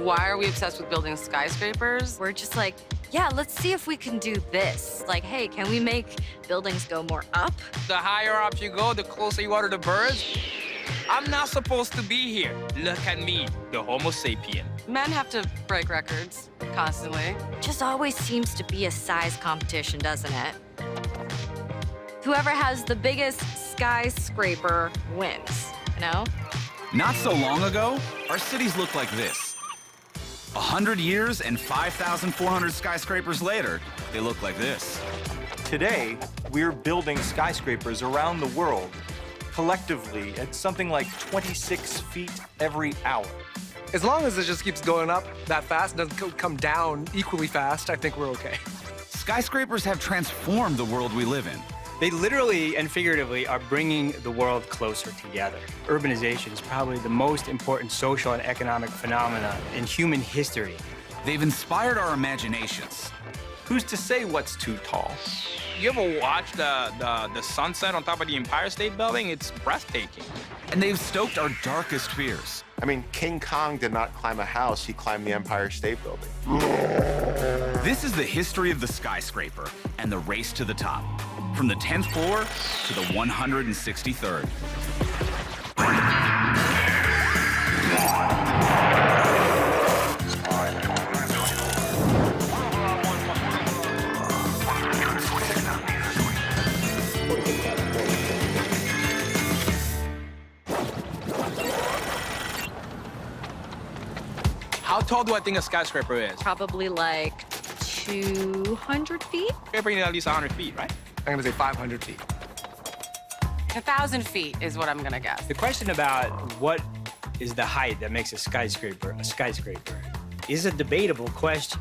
Why are we obsessed with building skyscrapers? We're just like, yeah, let's see if we can do this. Like, hey, can we make buildings go more up? The higher up you go, the closer you are to the birds. I'm not supposed to be here. Look at me, the Homo sapien. Men have to break records constantly. Just always seems to be a size competition, doesn't it? Whoever has the biggest skyscraper wins, you know? Not so long ago, our cities looked like this. 100 years and 5,400 skyscrapers later, they look like this. Today, we're building skyscrapers around the world, collectively at something like 26 feet every hour. As long as it just keeps going up that fast and doesn't come down equally fast, I think we're okay. Skyscrapers have transformed the world we live in. They literally and figuratively are bringing the world closer together. Urbanization is probably the most important social and economic phenomena in human history. They've inspired our imaginations. Who's to say what's too tall? You ever watch the sunset on top of the Empire State Building? It's breathtaking. And they've stoked our darkest fears. I mean, King Kong did not climb a house, he climbed the Empire State Building. This is the history of the skyscraper and the race to the top. From the 10th floor to the 163rd. How tall do I think a skyscraper is? Probably like 200 feet? Skyscraper needs at least 100 feet, right? I'm gonna say 500 feet. 1,000 feet is what I'm gonna guess. The question about what is the height that makes a skyscraper is a debatable question.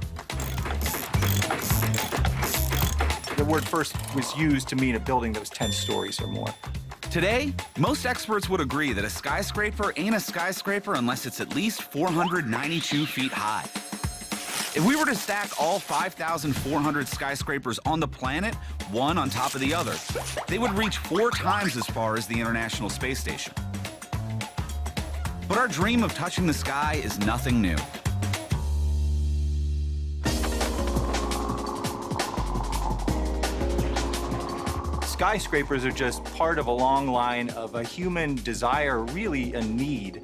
The word first was used to mean a building that was 10 stories or more. Today, most experts would agree that a skyscraper ain't a skyscraper unless it's at least 492 feet high. If we were to stack all 5,400 skyscrapers on the planet, one on top of the other, they would reach 4 times as far as the International Space Station. But our dream of touching the sky is nothing new. Skyscrapers are just part of a long line of a human desire, really a need,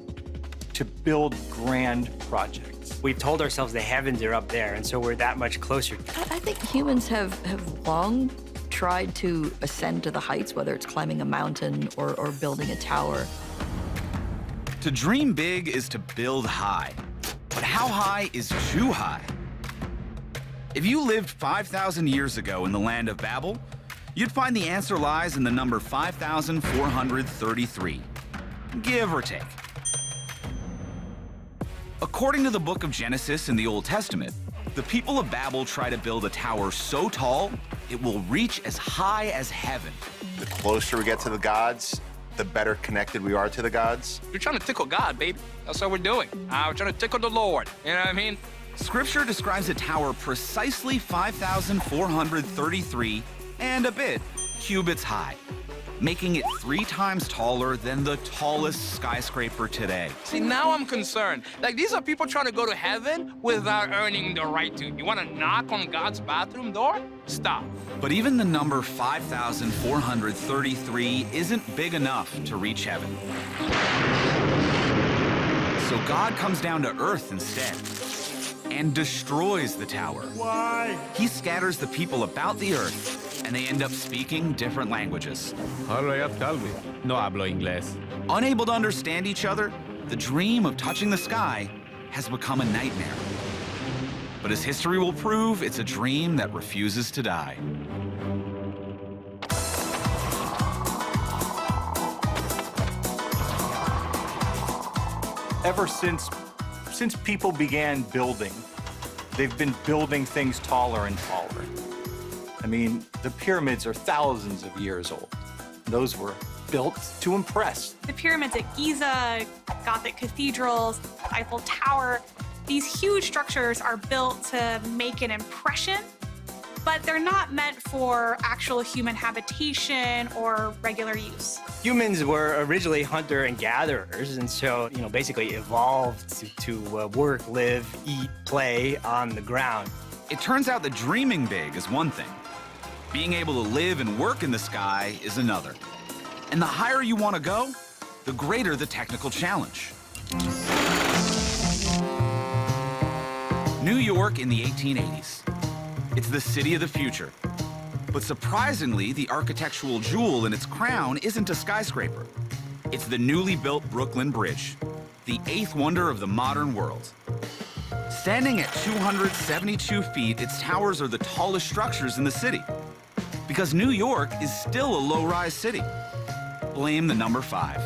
to build grand projects. We've told ourselves the heavens are up there, and so we're that much closer. I think humans have long tried to ascend to the heights, whether it's climbing a mountain or building a tower. To dream big is to build high. But how high is too high? If you lived 5,000 years ago in the land of Babel, you'd find the answer lies in the number 5,433, give or take. According to the book of Genesis in the Old Testament, the people of Babel try to build a tower so tall, it will reach as high as heaven. The closer we get to the gods, the better connected we are to the gods. You're trying to tickle God, baby. That's what we're doing. We're trying to tickle the Lord. You know what I mean? Scripture describes a tower precisely 5,433 and a bit cubits high, making it 3 times taller than the tallest skyscraper today. See, now I'm concerned. Like, these are people trying to go to heaven without earning the right to. You want to knock on God's bathroom door? Stop. But even the number 5,433 isn't big enough to reach heaven. So God comes down to earth instead and destroys the tower. Why? He scatters the people about the earth, and they end up speaking different languages. Hurry up, tell me. No hablo inglés. Unable to understand each other, the dream of touching the sky has become a nightmare. But as history will prove, it's a dream that refuses to die. Ever since people began building, they've been building things taller and taller. I mean, the pyramids are thousands of years old. Those were built to impress. The pyramids at Giza, Gothic cathedrals, Eiffel Tower, these huge structures are built to make an impression but they're not meant for actual human habitation or regular use. Humans were originally hunter and gatherers, and so, basically evolved to work, live, eat, play on the ground. It turns out that dreaming big is one thing. Being able to live and work in the sky is another. And the higher you want to go, the greater the technical challenge. New York in the 1880s. It's the city of the future. But surprisingly, the architectural jewel in its crown isn't a skyscraper. It's the newly built Brooklyn Bridge, the eighth wonder of the modern world. Standing at 272 feet, its towers are the tallest structures in the city. Because New York is still a low-rise city. Blame the number 5.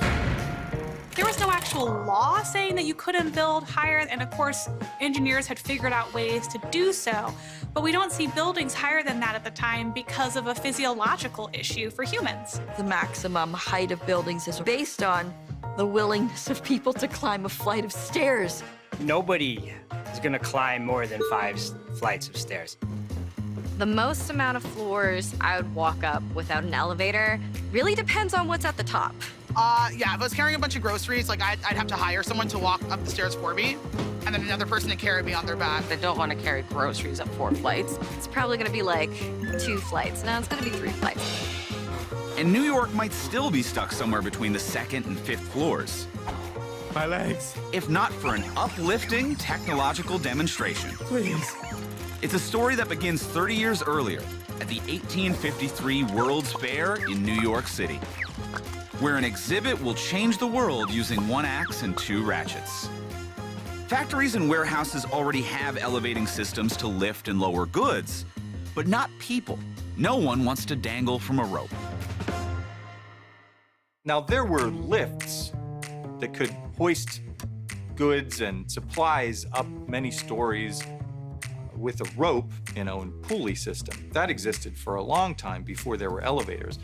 There was no actual law saying that you couldn't build higher, and of course, engineers had figured out ways to do so. But we don't see buildings higher than that at the time because of a physiological issue for humans. The maximum height of buildings is based on the willingness of people to climb a flight of stairs. Nobody is going to climb more than 5 flights of stairs. The most amount of floors I would walk up without an elevator really depends on what's at the top. Yeah, if I was carrying a bunch of groceries, like I'd have to hire someone to walk up the stairs for me, and then another person to carry me on their back. They don't want to carry groceries up 4 flights. It's probably gonna be like 2 flights. No, it's gonna be 3 flights. And New York might still be stuck somewhere between the 2nd and 5th floors. My legs. If not for an uplifting technological demonstration. Please. It's a story that begins 30 years earlier at the 1853 World's Fair in New York City, where an exhibit will change the world using 1 axe and 2 ratchets. Factories and warehouses already have elevating systems to lift and lower goods, but not people. No one wants to dangle from a rope. Now, there were lifts that could hoist goods and supplies up many stories with a rope, and pulley system. That existed for a long time before there were elevators.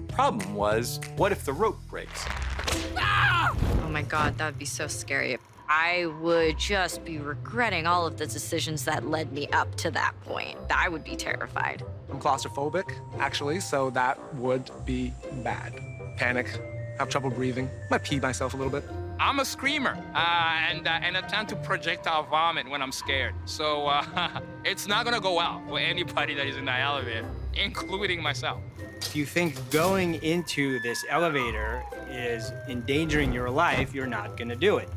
Problem was, what if the rope breaks? Oh my God, that would be so scary. I would just be regretting all of the decisions that led me up to that point. I would be terrified. I'm claustrophobic, actually, so that would be bad. Panic, have trouble breathing, might pee myself a little bit. I'm a screamer and attempt to projectile vomit when I'm scared. So it's not gonna go well for anybody that is in the elevator, including myself. If you think going into this elevator is endangering your life, you're not gonna do it.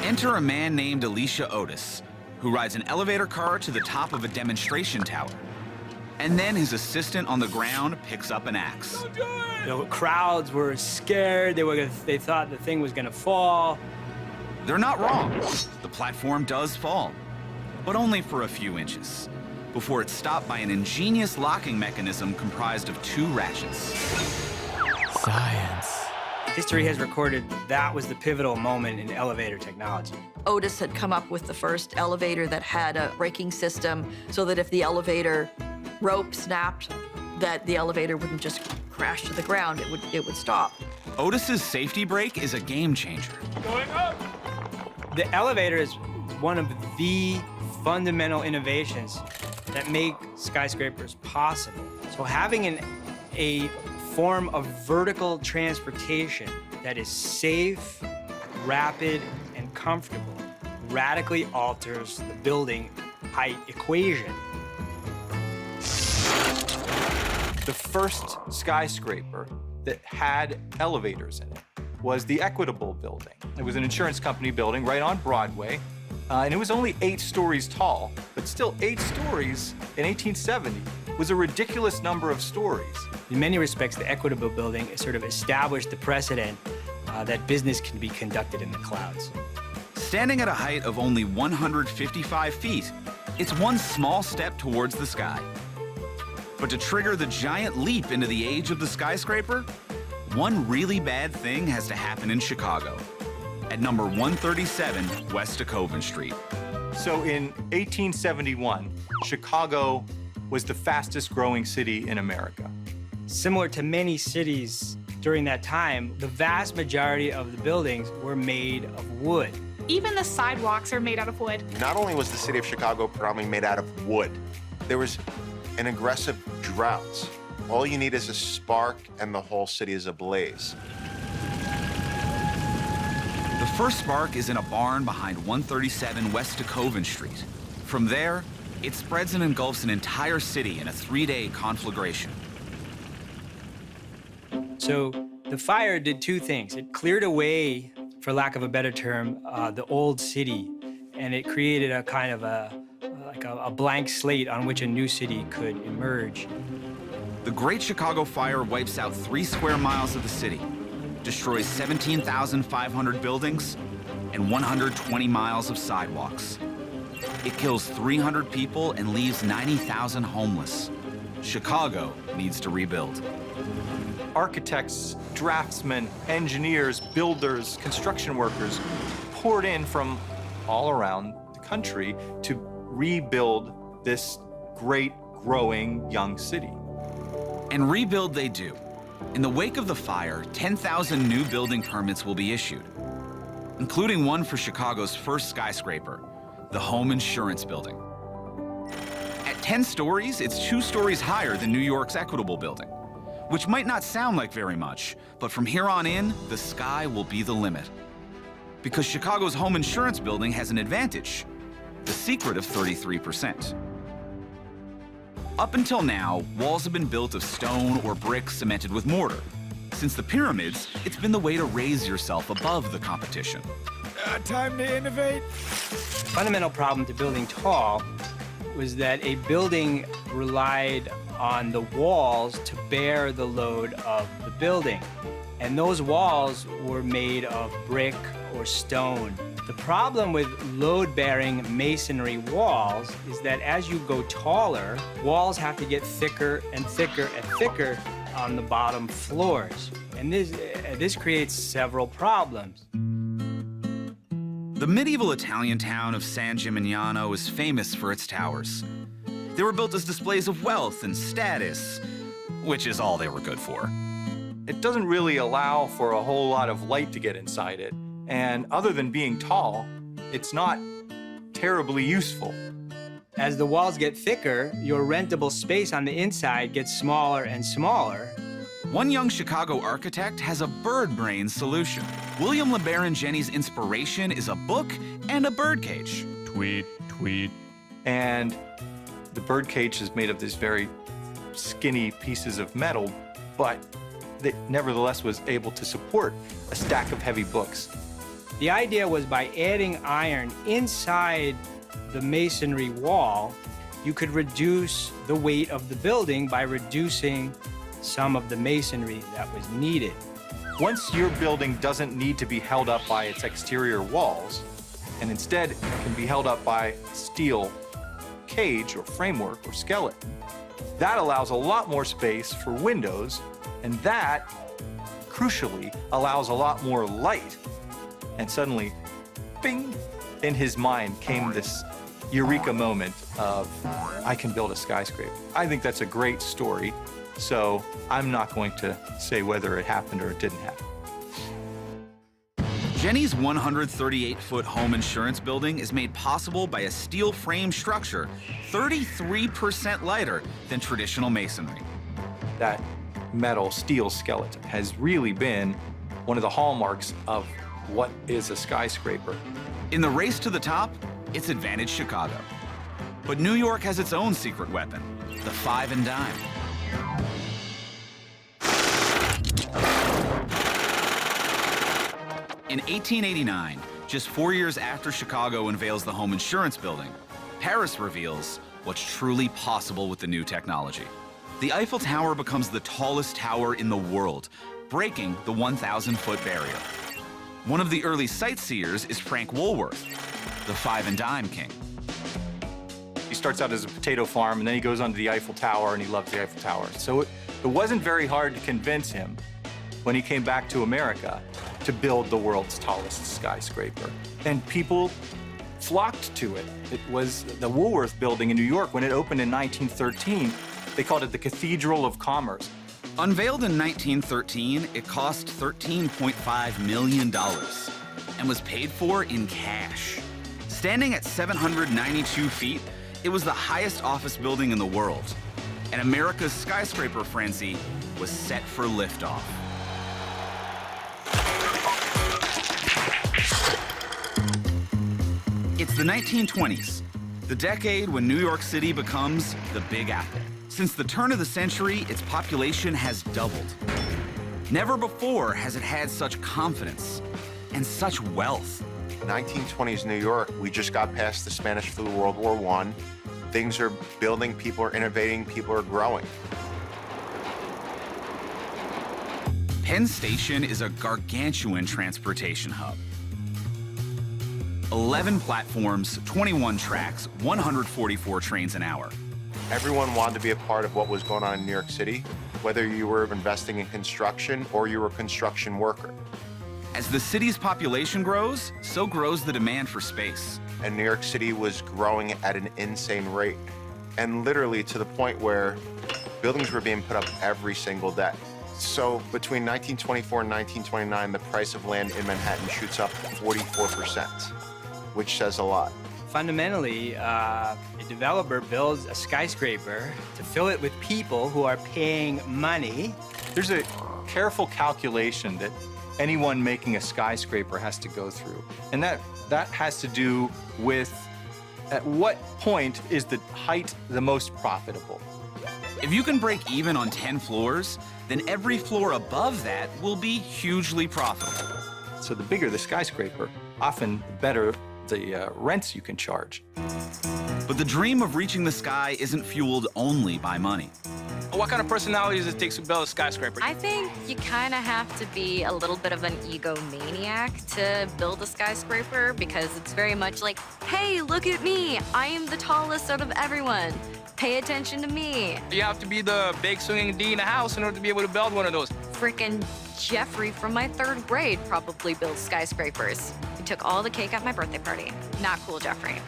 Enter a man named Alicia Otis, who rides an elevator car to the top of a demonstration tower. And then his assistant on the ground picks up an axe. Crowds were scared. They thought the thing was gonna fall. They're not wrong. The platform does fall, but only for a few inches, before it's stopped by an ingenious locking mechanism comprised of 2 ratchets. Science. History has recorded that was the pivotal moment in elevator technology. Otis had come up with the first elevator that had a braking system so that if the elevator rope snapped, that the elevator wouldn't just crash to the ground, it would stop. Otis's safety brake is a game changer. Going up. The elevator is one of the fundamental innovations that make skyscrapers possible. So having a form of vertical transportation that is safe, rapid, and comfortable radically alters the building height equation. The first skyscraper that had elevators in it was the Equitable Building. It was an insurance company building right on Broadway, and it was only 8 stories tall, but still 8 stories in 1870 was a ridiculous number of stories. In many respects, the Equitable Building sort of established the precedent that business can be conducted in the clouds. Standing at a height of only 155 feet, it's one small step towards the sky. But to trigger the giant leap into the age of the skyscraper, one really bad thing has to happen in Chicago, at number 137 West Decoven Street. So in 1871, Chicago was the fastest growing city in America. Similar to many cities during that time, the vast majority of the buildings were made of wood. Even the sidewalks are made out of wood. Not only was the city of Chicago predominantly made out of wood, there was an aggressive drought. All you need is a spark and the whole city is ablaze. The first spark is in a barn behind 137 West DeKoven Street. From there, it spreads and engulfs an entire city in a 3-day conflagration. So the fire did two things. It cleared away, for lack of a better term, the old city, and it created a kind of a blank slate on which a new city could emerge. The Great Chicago Fire wipes out 3 square miles of the city, destroys 17,500 buildings, and 120 miles of sidewalks. It kills 300 people and leaves 90,000 homeless. Chicago needs to rebuild. Architects, draftsmen, engineers, builders, construction workers poured in from all around the country to rebuild this great, growing young city. And rebuild they do. In the wake of the fire, 10,000 new building permits will be issued, including one for Chicago's first skyscraper, the Home Insurance Building. At 10 stories, it's 2 stories higher than New York's Equitable Building, which might not sound like very much, but from here on in, the sky will be the limit. Because Chicago's Home Insurance Building has an advantage, the secret of 33%. Up until now, walls have been built of stone or brick cemented with mortar. Since the pyramids, it's been the way to raise yourself above the competition. Time to innovate. The fundamental problem to building tall was that a building relied on the walls to bear the load of the building. And those walls were made of brick or stone. The problem with load-bearing masonry walls is that as you go taller, walls have to get thicker and thicker and thicker on the bottom floors. And this creates several problems. The medieval Italian town of San Gimignano is famous for its towers. They were built as displays of wealth and status, which is all they were good for. It doesn't really allow for a whole lot of light to get inside it. And other than being tall, it's not terribly useful. As the walls get thicker, your rentable space on the inside gets smaller and smaller. One young Chicago architect has a bird brain solution. William LeBaron Jennings' inspiration is a book and a birdcage. Tweet, tweet. And the birdcage is made of these very skinny pieces of metal, but that nevertheless was able to support a stack of heavy books. The idea was by adding iron inside the masonry wall, you could reduce the weight of the building by reducing some of the masonry that was needed. Once your building doesn't need to be held up by its exterior walls, and instead can be held up by steel cage or framework or skeleton, that allows a lot more space for windows, and that, crucially, allows a lot more light. And suddenly, bing, in his mind came this eureka moment of, I can build a skyscraper. I think that's a great story, so I'm not going to say whether it happened or it didn't happen. Jenny's 138-foot home insurance building is made possible by a steel frame structure 33% lighter than traditional masonry. That metal steel skeleton has really been one of the hallmarks of what is a skyscraper. In the race to the top, it's advantaged Chicago. But New York has its own secret weapon, the 5 and dime. In 1889, just 4 years after Chicago unveils the home insurance building, Paris reveals what's truly possible with the new technology. The Eiffel Tower becomes the tallest tower in the world, breaking the 1,000-foot barrier. One of the early sightseers is Frank Woolworth, the 5 and dime king. He starts out as a potato farm, and then he goes onto the Eiffel Tower, and he loved the Eiffel Tower. So it wasn't very hard to convince him when he came back to America to build the world's tallest skyscraper. And people flocked to it. It was the Woolworth building in New York. When it opened in 1913, they called it the Cathedral of Commerce. Unveiled in 1913, it cost $13.5 million and was paid for in cash. Standing at 792 feet, it was the highest office building in the world, and America's skyscraper frenzy was set for liftoff. It's the 1920s, the decade when New York City becomes the Big Apple. Since the turn of the century, its population has doubled. Never before has it had such confidence and such wealth. 1920s New York, we just got past the Spanish flu, World War I. Things are building, people are innovating, people are growing. Penn Station is a gargantuan transportation hub. 11 platforms, 21 tracks, 144 trains an hour. Everyone wanted to be a part of what was going on in New York City, whether you were investing in construction or you were a construction worker. As the city's population grows, so grows the demand for space. And New York City was growing at an insane rate. And literally to the point where buildings were being put up every single day. So between 1924 and 1929, the price of land in Manhattan shoots up 44%, which says a lot. Fundamentally, a developer builds a skyscraper to fill it with people who are paying money. There's a careful calculation that anyone making a skyscraper has to go through. And that has to do with at what point is the height the most profitable. If you can break even on 10 floors, then every floor above that will be hugely profitable. So the bigger the skyscraper, often the better the rents you can charge. But the dream of reaching the sky isn't fueled only by money. What kind of personality does it take to build a skyscraper? I think you kind of have to be a little bit of an egomaniac to build a skyscraper because it's very much like, hey, look at me. I am the tallest out of everyone. Pay attention to me. You have to be the big swinging D in the house in order to be able to build one of those. Frickin' Jeffrey from my 3rd grade probably builds skyscrapers. He took all the cake at my birthday party. Not cool, Jeffrey.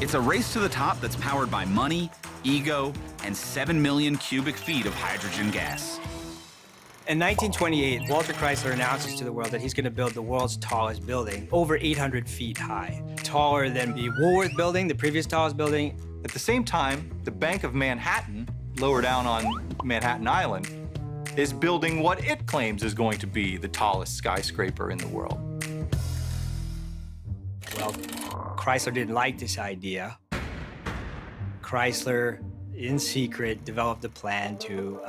It's a race to the top that's powered by money, ego, and 7 million cubic feet of hydrogen gas. In 1928, Walter Chrysler announces to the world that he's going to build the world's tallest building, over 800 feet high. Taller than the Woolworth building, the previous tallest building. At the same time, the Bank of Manhattan, lower down on Manhattan Island, is building what it claims is going to be the tallest skyscraper in the world. Well, Chrysler didn't like this idea. Chrysler, in secret, developed a plan to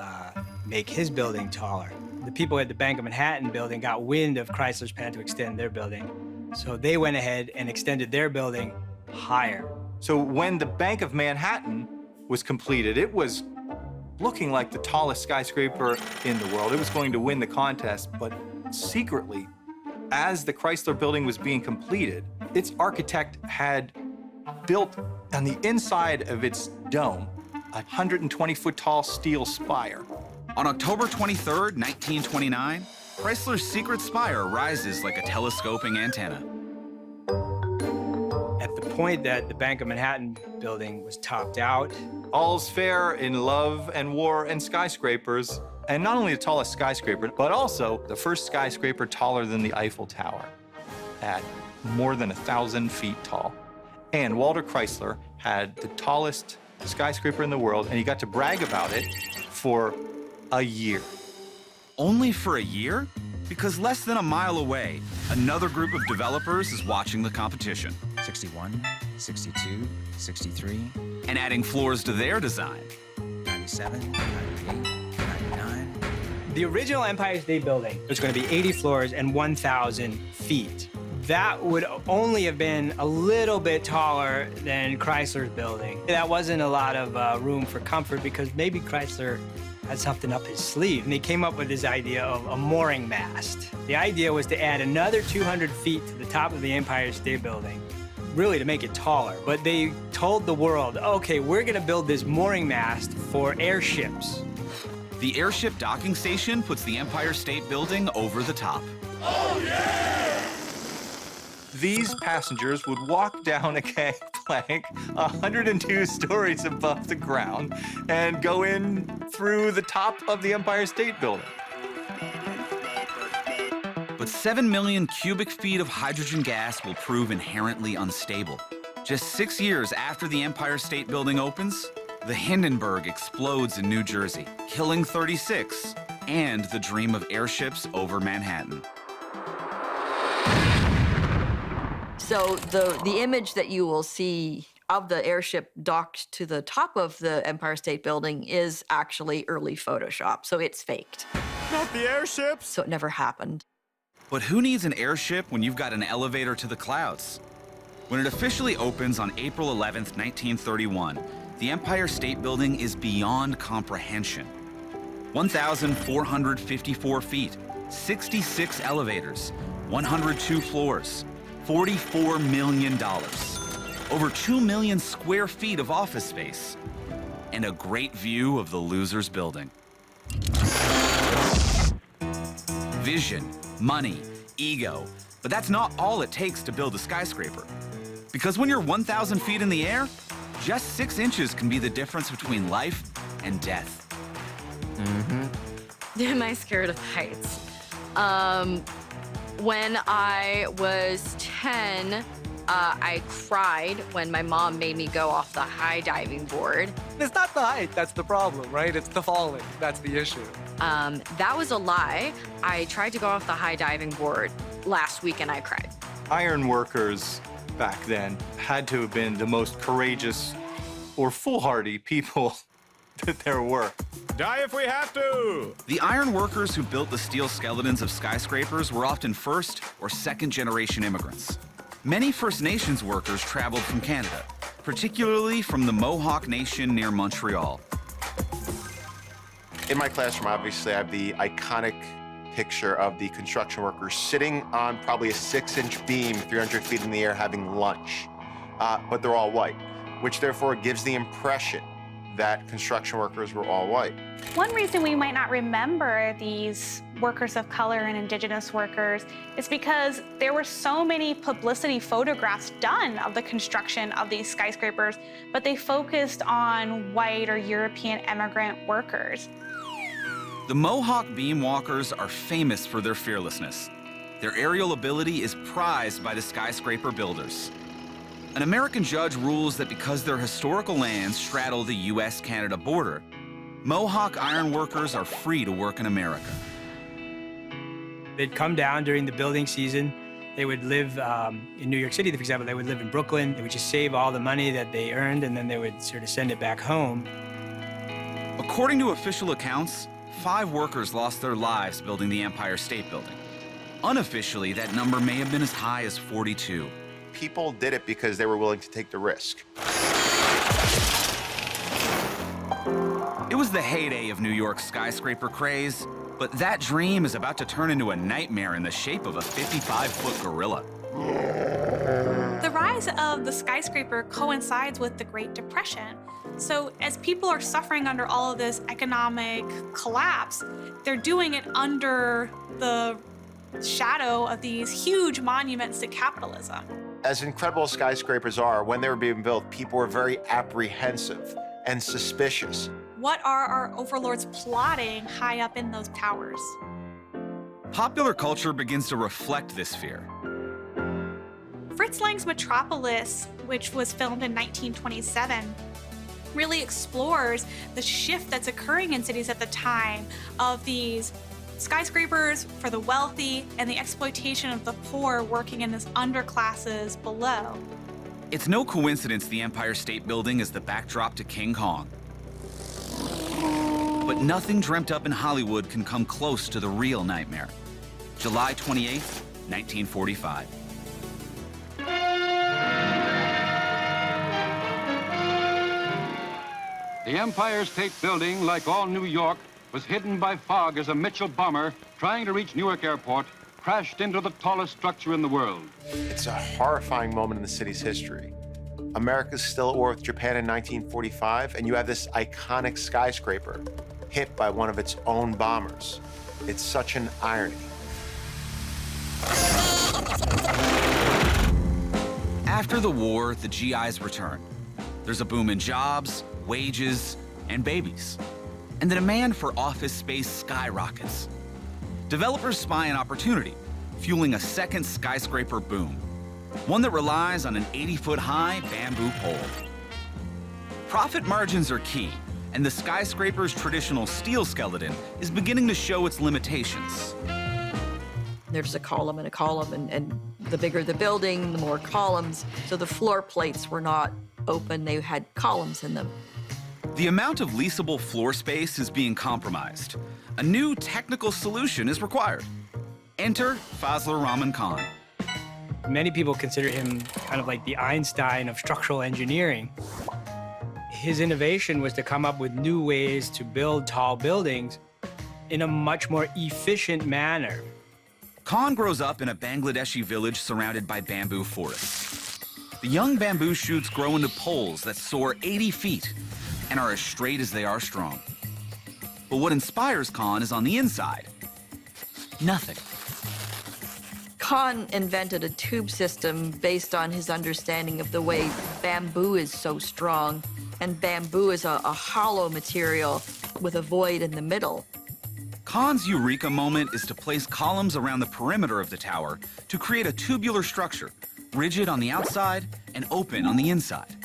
make his building taller. The people at the Bank of Manhattan building got wind of Chrysler's plan to extend their building. So they went ahead and extended their building higher. So when the Bank of Manhattan was completed, it was looking like the tallest skyscraper in the world. It was going to win the contest, but secretly, as the Chrysler building was being completed, its architect had built on the inside of its dome a 120-foot tall steel spire. On October 23rd, 1929, Chrysler's secret spire rises like a telescoping antenna. At the point that the Bank of Manhattan building was topped out, all's fair in love and war and skyscrapers. And not only the tallest skyscraper, but also the first skyscraper taller than the Eiffel Tower at more than 1,000 feet tall. And Walter Chrysler had the tallest skyscraper in the world, and he got to brag about it for a year. Only for a year? Because less than a mile away, another group of developers is watching the competition. 61, 62, 63. And adding floors to their design. 97, 98, 99. The original Empire State Building was going to be 80 floors and 1,000 feet. That would only have been a little bit taller than Chrysler's building. That wasn't a lot of room for comfort because maybe Chrysler had something up his sleeve, and they came up with this idea of a mooring mast. The idea was to add another 200 feet to the top of the Empire State Building, really to make it taller. But they told the world, okay, we're gonna build this mooring mast for airships. The airship docking station puts the Empire State Building over the top. Oh, yeah! These passengers would walk down a gangplank like 102 stories above the ground and go in through the top of the Empire State Building. But 7 million cubic feet of hydrogen gas will prove inherently unstable. Just 6 years after the Empire State Building opens, the Hindenburg explodes in New Jersey, killing 36, and the dream of airships over Manhattan. So the image that you will see of the airship docked to the top of the Empire State Building is actually early Photoshop, so it's faked. Not the airships! So it never happened. But who needs an airship when you've got an elevator to the clouds? When it officially opens on April 11th, 1931, the Empire State Building is beyond comprehension. 1,454 feet, 66 elevators, 102 floors, $44 million, over 2 million square feet of office space, and a great view of the Losers Building. Vision, money, ego, but that's not all it takes to build a skyscraper. Because when you're 1,000 feet in the air, just 6 inches can be the difference between life and death. Am I scared of heights? When I was 10, I cried when my mom made me go off the high diving board. It's not the height that's the problem, right? It's the falling that's the issue. That was a lie. I tried to go off the high diving board last week and I cried. Iron workers back then had to have been the most courageous or foolhardy people that there were. Die if we have to! The iron workers who built the steel skeletons of skyscrapers were often first or second generation immigrants. Many First Nations workers traveled from Canada, particularly from the Mohawk Nation near Montreal. In my classroom, obviously, I have the iconic picture of the construction workers sitting on probably a 6-inch beam, 300 feet in the air, having lunch. But they're all white, which therefore gives the impression that construction workers were all white. One reason we might not remember these workers of color and indigenous workers is because there were so many publicity photographs done of the construction of these skyscrapers, but they focused on white or European immigrant workers. The Mohawk beam walkers are famous for their fearlessness. Their aerial ability is prized by the skyscraper builders. An American judge rules that because their historical lands straddle the US-Canada border, Mohawk iron workers are free to work in America. They'd come down during the building season. They would live in New York City, for example. They would live in Brooklyn. They would just save all the money that they earned, and then they would sort of send it back home. According to official accounts, 5 workers lost their lives building the Empire State Building. Unofficially, that number may have been as high as 42. People did it because they were willing to take the risk. It was the heyday of New York's skyscraper craze, but that dream is about to turn into a nightmare in the shape of a 55-foot gorilla. The rise of the skyscraper coincides with the Great Depression. So as people are suffering under all of this economic collapse, they're doing it under the shadow of these huge monuments to capitalism. As incredible as skyscrapers are, when they were being built, people were very apprehensive and suspicious. What are our overlords plotting high up in those towers? Popular culture begins to reflect this fear. Fritz Lang's Metropolis, which was filmed in 1927, really explores the shift that's occurring in cities at the time of these skyscrapers for the wealthy and the exploitation of the poor working in these underclasses below. It's no coincidence the Empire State Building is the backdrop to King Kong. But nothing dreamt up in Hollywood can come close to the real nightmare. July 28, 1945. The Empire State Building, like all New York, was hidden by fog as a Mitchell bomber trying to reach Newark Airport crashed into the tallest structure in the world. It's a horrifying moment in the city's history. America's still at war with Japan in 1945, and you have this iconic skyscraper hit by one of its own bombers. It's such an irony. After After the war, the GIs return. There's a boom in jobs, wages, and babies. And the demand for office space skyrockets. Developers spy an opportunity, fueling a second skyscraper boom, one that relies on an 80-foot-high bamboo pole. Profit margins are key, and the skyscraper's traditional steel skeleton is beginning to show its limitations. There's a column, and the bigger the building, the more columns. So the floor plates were not open, they had columns in them. The amount of leasable floor space is being compromised. A new technical solution is required. Enter Fazlur Rahman Khan. Many people consider him kind of like the Einstein of structural engineering. His innovation was to come up with new ways to build tall buildings in a much more efficient manner. Khan grows up in a Bangladeshi village surrounded by bamboo forests. The young bamboo shoots grow into poles that soar 80 feet and are as straight as they are strong. But what inspires Khan is on the inside. Nothing. Khan invented a tube system based on his understanding of the way bamboo is so strong, and bamboo is a hollow material with a void in the middle. Khan's eureka moment is to place columns around the perimeter of the tower to create a tubular structure, rigid on the outside and open on the inside.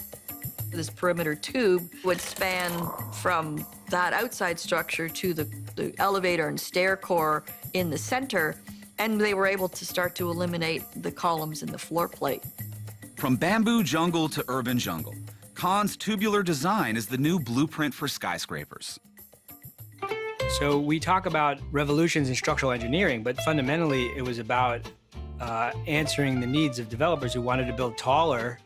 This perimeter tube would span from that outside structure to the elevator and stair core in the center, and they were able to start to eliminate the columns in the floor plate. From bamboo jungle to urban jungle, Khan's tubular design is the new blueprint for skyscrapers. So we talk about revolutions in structural engineering, but fundamentally it was about answering the needs of developers who wanted to build taller,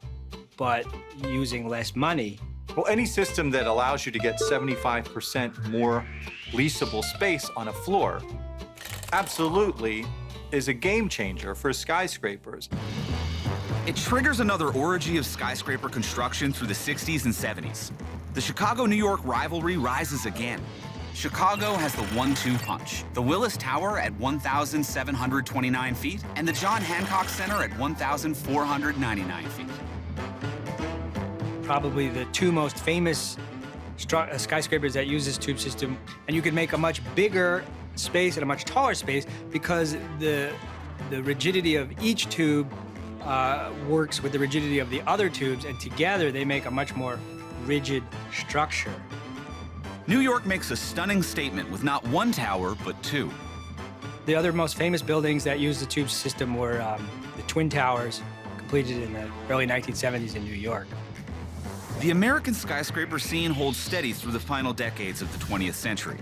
but using less money. Well, any system that allows you to get 75% more leasable space on a floor absolutely is a game changer for skyscrapers. It triggers another orgy of skyscraper construction through the 60s and 70s. The Chicago-New York rivalry rises again. Chicago has the 1-2 punch. The Willis Tower at 1,729 feet and the John Hancock Center at 1,499 feet. Probably the two most famous skyscrapers that use this tube system, and you could make a much bigger space and a much taller space because the rigidity of each tube works with the rigidity of the other tubes, and together they make a much more rigid structure. New York makes a stunning statement with not one tower, but two. The other most famous buildings that use the tube system were the Twin Towers, completed in the early 1970s in New York. The American skyscraper scene holds steady through the final decades of the 20th century.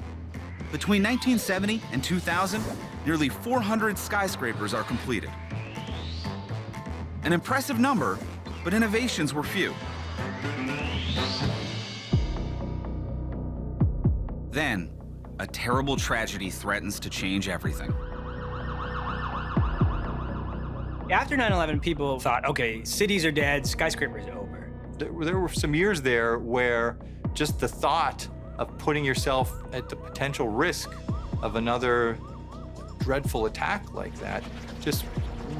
Between 1970 and 2000, nearly 400 skyscrapers are completed. An impressive number, but innovations were few. Then, a terrible tragedy threatens to change everything. After 9/11, people thought, okay, cities are dead, skyscrapers are over. There were some years there where just the thought of putting yourself at the potential risk of another dreadful attack like that just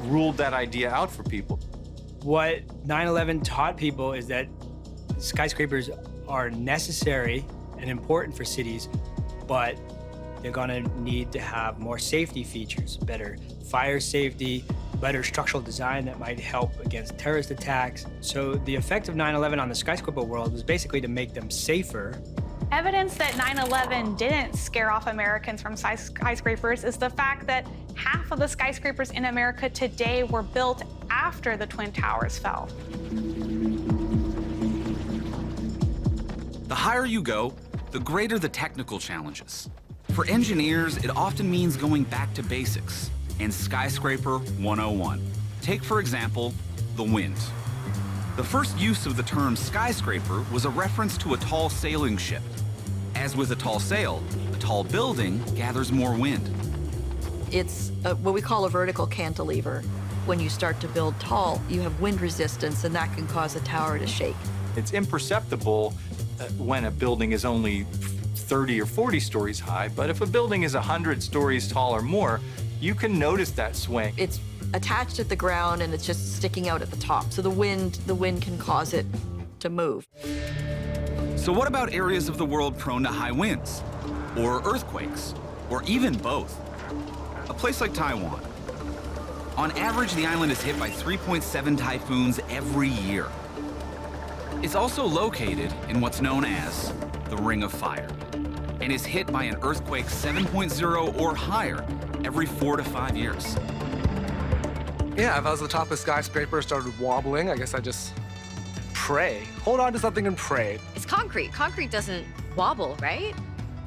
ruled that idea out for people. What 9/11 taught people is that skyscrapers are necessary and important for cities, but they're gonna need to have more safety features, better fire safety, better structural design that might help against terrorist attacks. So the effect of 9/11 on the skyscraper world was basically to make them safer. Evidence that 9/11 didn't scare off Americans from skyscrapers is the fact that half of the skyscrapers in America today were built after the Twin Towers fell. The higher you go, the greater the technical challenges. For engineers, it often means going back to basics and skyscraper 101. Take, for example, the wind. The first use of the term skyscraper was a reference to a tall sailing ship. As with a tall sail, a tall building gathers more wind. It's what we call a vertical cantilever. When you start to build tall, you have wind resistance, and that can cause a tower to shake. It's imperceptible when a building is only 30 or 40 stories high, but if a building is 100 stories tall or more, you can notice that swing. It's attached at the ground and it's just sticking out at the top. So the wind can cause it to move. So what about areas of the world prone to high winds, or earthquakes, or even both? A place like Taiwan. On average, the island is hit by 3.7 typhoons every year. It's also located in what's known as the Ring of Fire, and is hit by an earthquake 7.0 or higher every 4 to 5 years. Yeah, if I was at the top of a skyscraper, started wobbling, I guess I'd just pray. Hold on to something and pray. It's concrete. Concrete doesn't wobble, right?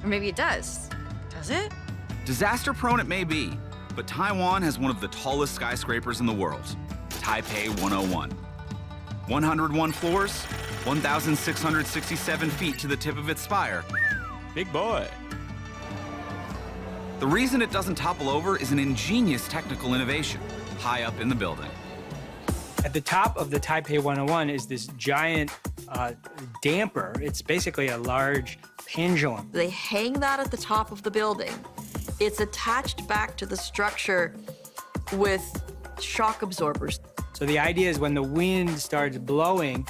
Or maybe it does. Does it? Disaster prone it may be, but Taiwan has one of the tallest skyscrapers in the world, Taipei 101. 101 floors, 1,667 feet to the tip of its spire. Big boy. The reason it doesn't topple over is an ingenious technical innovation high up in the building. At the top of the Taipei 101 is this giant damper. It's basically a large pendulum. They hang that at the top of the building. It's attached back to the structure with shock absorbers. So the idea is when the wind starts blowing,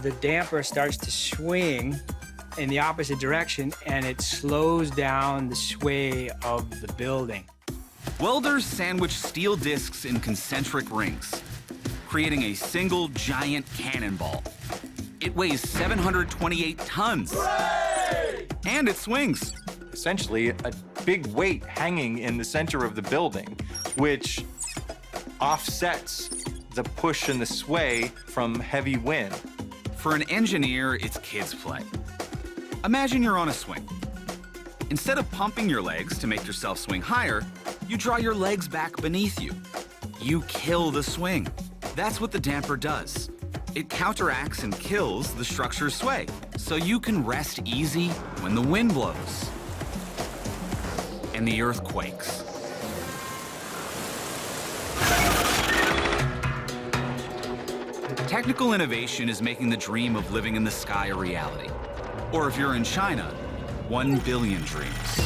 the damper starts to swing in the opposite direction, and it slows down the sway of the building. Welders sandwich steel discs in concentric rings, creating a single giant cannonball. It weighs 728 tons. Hooray! And it swings. Essentially, a big weight hanging in the center of the building, which offsets the push and the sway from heavy wind. For an engineer, it's kid's play. Imagine you're on a swing. Instead of pumping your legs to make yourself swing higher, you draw your legs back beneath you. You kill the swing. That's what the damper does. It counteracts and kills the structure's sway, so you can rest easy when the wind blows and the earth quakes. Technical innovation is making the dream of living in the sky a reality. Or if you're in China, 1 billion dreams.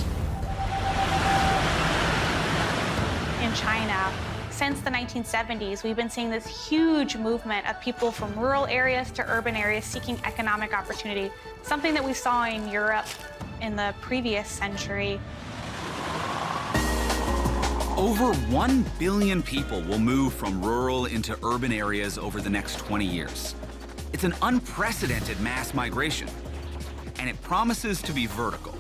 In China, since the 1970s, we've been seeing this huge movement of people from rural areas to urban areas seeking economic opportunity, something that we saw in Europe in the previous century. Over 1 billion people will move from rural into urban areas over the next 20 years. It's an unprecedented mass migration, and it promises to be vertical.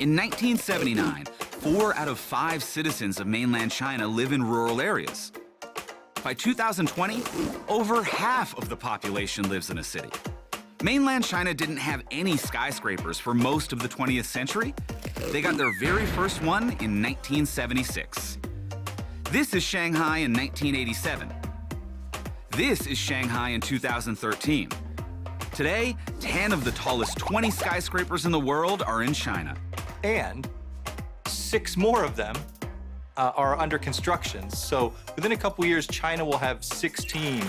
In 1979, 4 out of 5 citizens of mainland China live in rural areas. By 2020, over half of the population lives in a city. Mainland China didn't have any skyscrapers for most of the 20th century. They got their very first one in 1976. This is Shanghai in 1987. This is Shanghai in 2013. Today, 10 of the tallest 20 skyscrapers in the world are in China. And 6 more of them are under construction. So within a couple years, China will have 16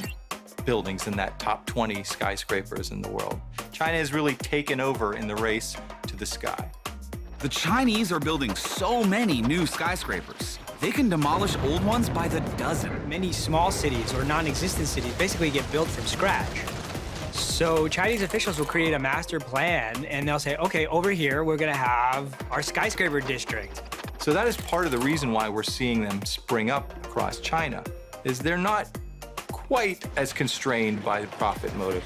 buildings in that top 20 skyscrapers in the world. China has really taken over in the race to the sky. The Chinese are building so many new skyscrapers. They can demolish old ones by the dozen. Many small cities or non-existent cities basically get built from scratch. So Chinese officials will create a master plan and they'll say, okay, over here, we're gonna have our skyscraper district. So that is part of the reason why we're seeing them spring up across China, is they're not quite as constrained by the profit motive.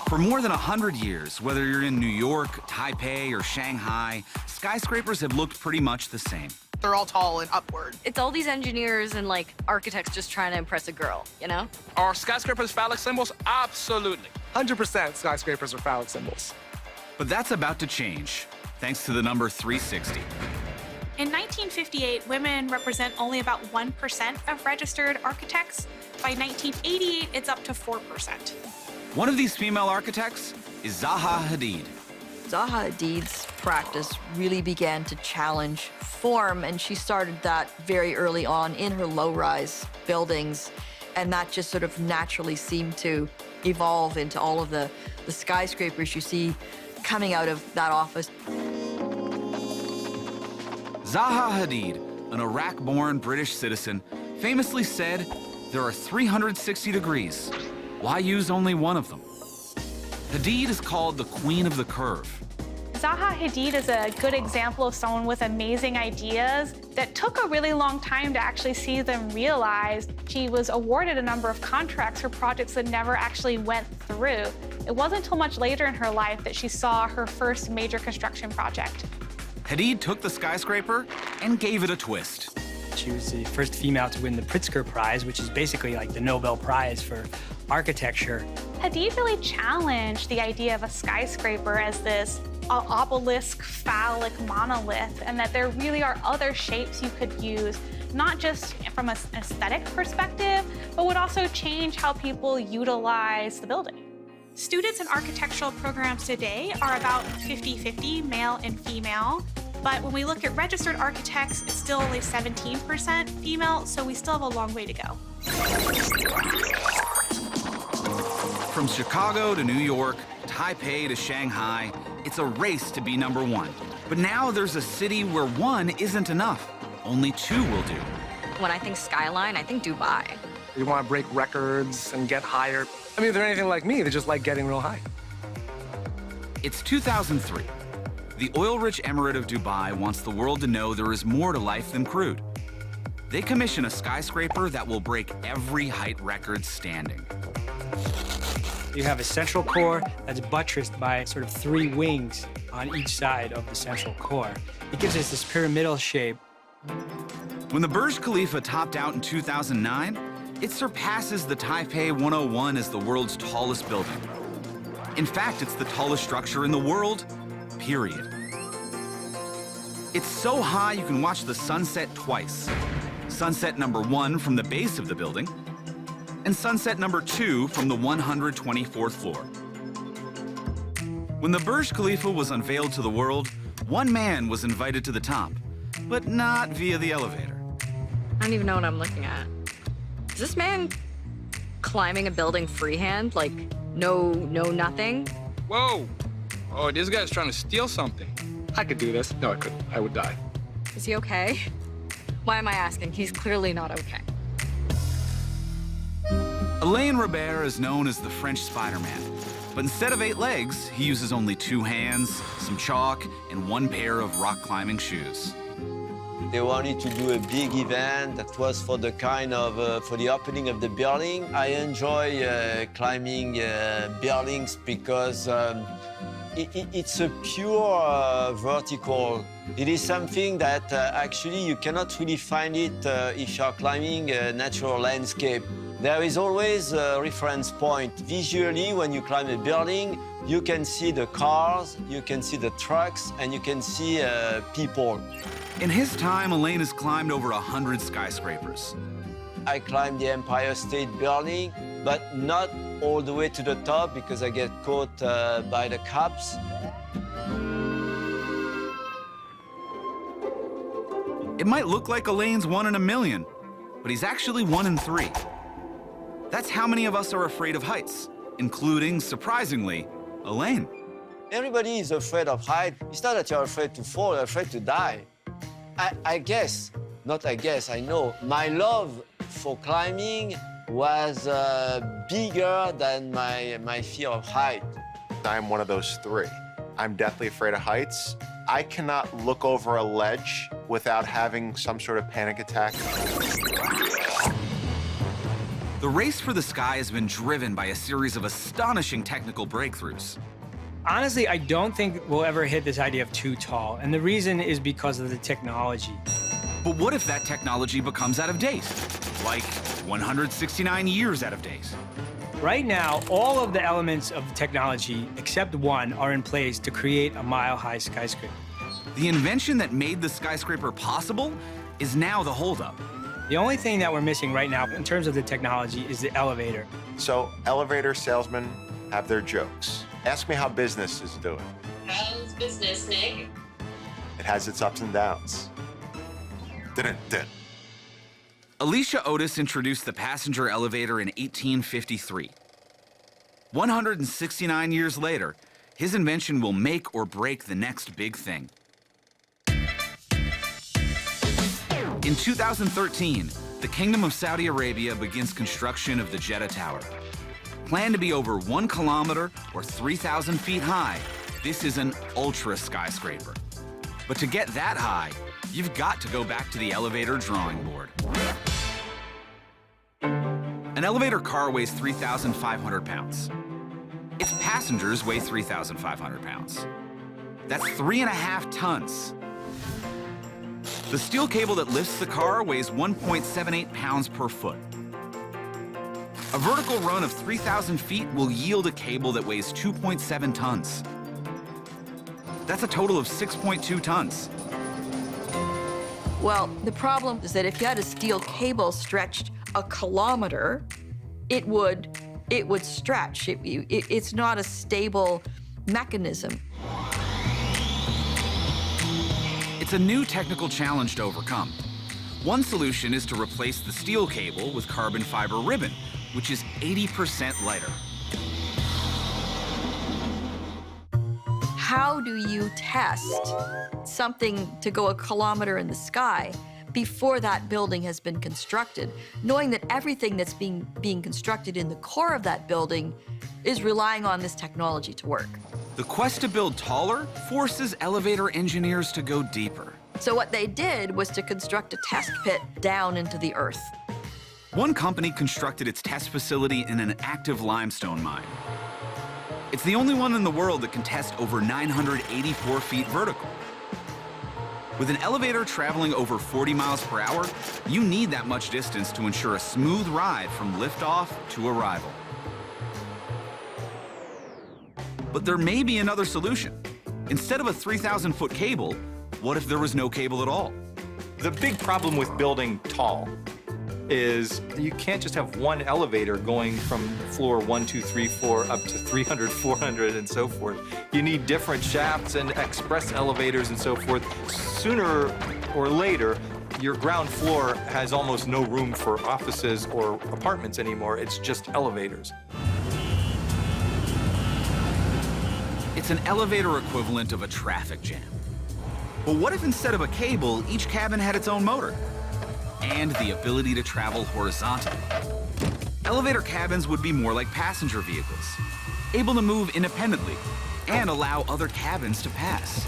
For more than 100 years, whether you're in New York, Taipei, or Shanghai, skyscrapers have looked pretty much the same. They're all tall and upward. It's all these engineers and like architects just trying to impress a girl, you know? Are skyscrapers phallic symbols? Absolutely. 100% skyscrapers are phallic symbols. But that's about to change, thanks to the number 360. In 1958, women represent only about 1% of registered architects. By 1988, it's up to 4%. One of these female architects is Zaha Hadid. Zaha Hadid's practice really began to challenge form, and she started that very early on in her low-rise buildings, and that just sort of naturally seemed to evolve into all of the skyscrapers you see coming out of that office. Zaha Hadid, an Iraq-born British citizen, famously said, "There are 360 degrees. Why use only one of them?" Hadid is called the Queen of the Curve. Zaha Hadid is a good example of someone with amazing ideas that took a really long time to actually see them realized. She was awarded a number of contracts for projects that never actually went through. It wasn't until much later in her life that she saw her first major construction project. Hadid took the skyscraper and gave it a twist. She was the first female to win the Pritzker Prize, which is basically like the Nobel Prize for architecture. Hadid really challenged the idea of a skyscraper as this obelisk, phallic monolith, and that there really are other shapes you could use, not just from an aesthetic perspective, but would also change how people utilize the building. Students in architectural programs today are about 50-50, male and female. But when we look at registered architects, it's still only 17% female, so we still have a long way to go. From Chicago to New York, Taipei to Shanghai, it's a race to be number one. But now there's a city where one isn't enough. Only two will do. When I think skyline, I think Dubai. We want to break records and get higher. I mean, if they're anything like me, they just like getting real high. It's 2003. The oil-rich emirate of Dubai wants the world to know there is more to life than crude. They commission a skyscraper that will break every height record standing. You have a central core that's buttressed by sort of three wings on each side of the central core. It gives us this pyramidal shape. When the Burj Khalifa topped out in 2009, it surpasses the Taipei 101 as the world's tallest building. In fact, it's the tallest structure in the world, period. It's so high you can watch the sunset twice. Sunset number 1 from the base of the building, and sunset number 2 from the 124th floor. When the Burj Khalifa was unveiled to the world, one man was invited to the top, but not via the elevator. I don't even know what I'm looking at. Is this man climbing a building freehand? Like, no nothing? Whoa! Oh, this guy's trying to steal something. I could do this. No, I couldn't. I would die. Is he okay? Why am I asking? He's clearly not okay. Alain Robert is known as the French Spider-Man, but instead of 8 legs, he uses only 2 hands, some chalk, and 1 pair of rock climbing shoes. They wanted to do a big event that was for the for the opening of the building. I enjoy climbing buildings because it's a pure vertical. It is something that actually you cannot really find it if you're climbing a natural landscape. There is always a reference point. Visually, when you climb a building, you can see the cars, you can see the trucks, and you can see people. In his time, Alain has climbed over 100 skyscrapers. I climbed the Empire State Building, but not all the way to the top because I get caught by the cops. It might look like Alain's 1 in a million, but he's actually 1 in 3. That's how many of us are afraid of heights, including, surprisingly, Alain. Everybody is afraid of height. It's not that you're afraid to fall, you're afraid to die. I guess, not I guess, I know, my love for climbing was bigger than my fear of height. I'm one of those 3. I'm deathly afraid of heights. I cannot look over a ledge without having some sort of panic attack. The race for the sky has been driven by a series of astonishing technical breakthroughs. Honestly, I don't think we'll ever hit this idea of too tall, and the reason is because of the technology. But what if that technology becomes out of date? Like 169 years out of date? Right now, all of the elements of the technology, except one, are in place to create a mile-high skyscraper. The invention that made the skyscraper possible is now the holdup. The only thing that we're missing right now in terms of the technology is the elevator. So elevator salesmen have their jokes. Ask me how business is doing. How's business, Nick? It has its ups and downs. Dun-dun-dun. Alicia Otis introduced the passenger elevator in 1853. 169 years later, his invention will make or break the next big thing. In 2013, the Kingdom of Saudi Arabia begins construction of the Jeddah Tower. Planned to be over 1 kilometer or 3,000 feet high, this is an ultra skyscraper. But to get that high, you've got to go back to the elevator drawing board. An elevator car weighs 3,500 pounds. Its passengers weigh 3,500 pounds. That's 3.5 tons. The steel cable that lifts the car weighs 1.78 pounds per foot. A vertical run of 3,000 feet will yield a cable that weighs 2.7 tons. That's a total of 6.2 tons. Well, the problem is that if you had a steel cable stretched a kilometer, it would stretch. It's not a stable mechanism. It's a new technical challenge to overcome. One solution is to replace the steel cable with carbon fiber ribbon, which is 80% lighter. How do you test something to go a kilometer in the sky before that building has been constructed, knowing that everything that's being constructed in the core of that building is relying on this technology to work? The quest to build taller forces elevator engineers to go deeper. So what they did was to construct a test pit down into the earth. One company constructed its test facility in an active limestone mine. It's the only one in the world that can test over 984 feet vertical. With an elevator traveling over 40 miles per hour, you need that much distance to ensure a smooth ride from liftoff to arrival. But there may be another solution. Instead of a 3,000-foot cable, what if there was no cable at all? The big problem with building tall is you can't just have one elevator going from floor 1, 2, 3, 4 up to 300, 400, and so forth. You need different shafts and express elevators and so forth. Sooner or later, your ground floor has almost no room for offices or apartments anymore. It's just elevators. It's an elevator equivalent of a traffic jam. But what if instead of a cable, each cabin had its own motor? And the ability to travel horizontally. Elevator cabins would be more like passenger vehicles, able to move independently and allow other cabins to pass.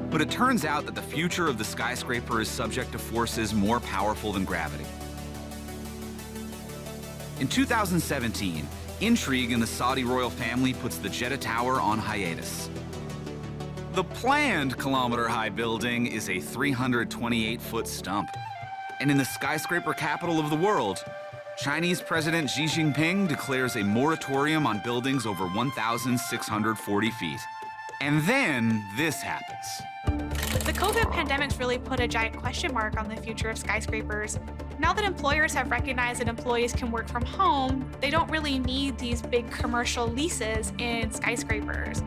But it turns out that the future of the skyscraper is subject to forces more powerful than gravity. In 2017, intrigue in the Saudi royal family puts the Jeddah Tower on hiatus. The planned kilometer-high building is a 328-foot stump. And in the skyscraper capital of the world, Chinese President Xi Jinping declares a moratorium on buildings over 1,640 feet. And then this happens. The COVID pandemic's really put a giant question mark on the future of skyscrapers. Now that employers have recognized that employees can work from home, they don't really need these big commercial leases in skyscrapers.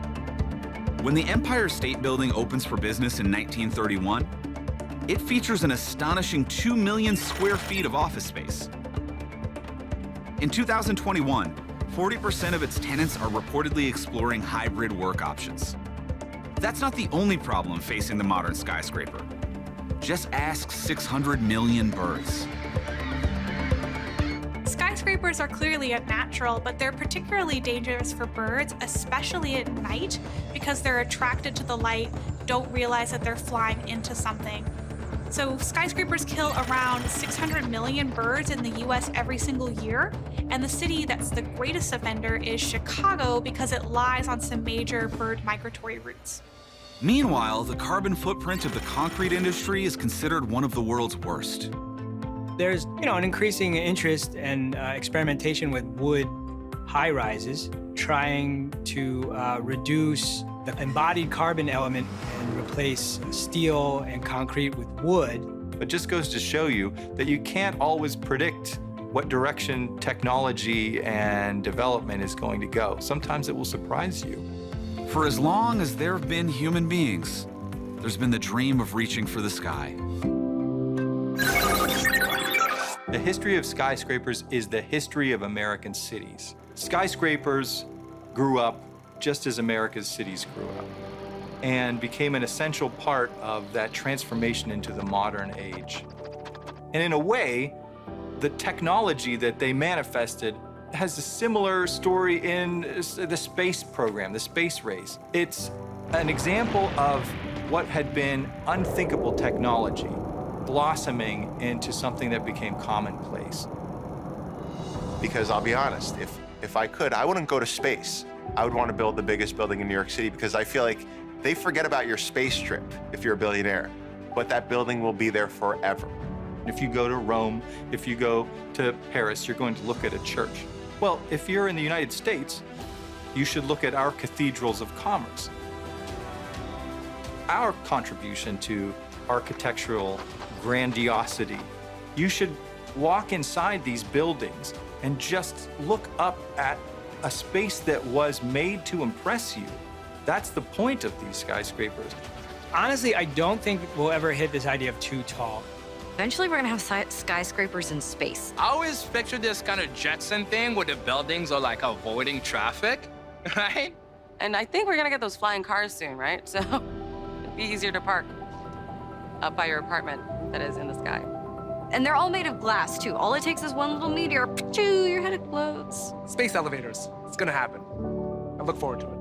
When the Empire State Building opens for business in 1931, it features an astonishing 2 million square feet of office space. In 2021, 40% of its tenants are reportedly exploring hybrid work options. That's not the only problem facing the modern skyscraper. Just ask 600 million birds. Skyscrapers are clearly unnatural, but they're particularly dangerous for birds, especially at night, because they're attracted to the light, don't realize that they're flying into something. So skyscrapers kill around 600 million birds in the US every single year, and the city that's the greatest offender is Chicago because it lies on some major bird migratory routes. Meanwhile, the carbon footprint of the concrete industry is considered one of the world's worst. There's, an increasing interest and experimentation with wood high-rises, trying to reduce the embodied carbon element and replace steel and concrete with wood. It just goes to show you that you can't always predict what direction technology and development is going to go. Sometimes it will surprise you. For as long as there have been human beings, there's been the dream of reaching for the sky. The history of skyscrapers is the history of American cities. Skyscrapers grew up just as America's cities grew up. and became an essential part of that transformation into the modern age. And in a way, the technology that they manifested has a similar story in the space program, the space race. It's an example of what had been unthinkable technology blossoming into something that became commonplace. Because I'll be honest, if I could, I wouldn't go to space. I would want to build the biggest building in New York City because I feel like they forget about your space trip if you're a billionaire, but that building will be there forever. If you go to Rome, if you go to Paris, you're going to look at a church. Well, if you're in the United States, you should look at our cathedrals of commerce. Our contribution to architectural grandiosity. You should walk inside these buildings and just look up at a space that was made to impress you. That's the point of these skyscrapers. Honestly, I don't think we'll ever hit this idea of too tall. Eventually, we're gonna have skyscrapers in space. I always picture this kind of Jetson thing where the buildings are like avoiding traffic, right? And I think we're gonna get those flying cars soon, right? So it'd be easier to park up by your apartment that is in the sky. And they're all made of glass, too. All it takes is one little meteor, pachoo, your head explodes. Space elevators. It's gonna happen. I look forward to it.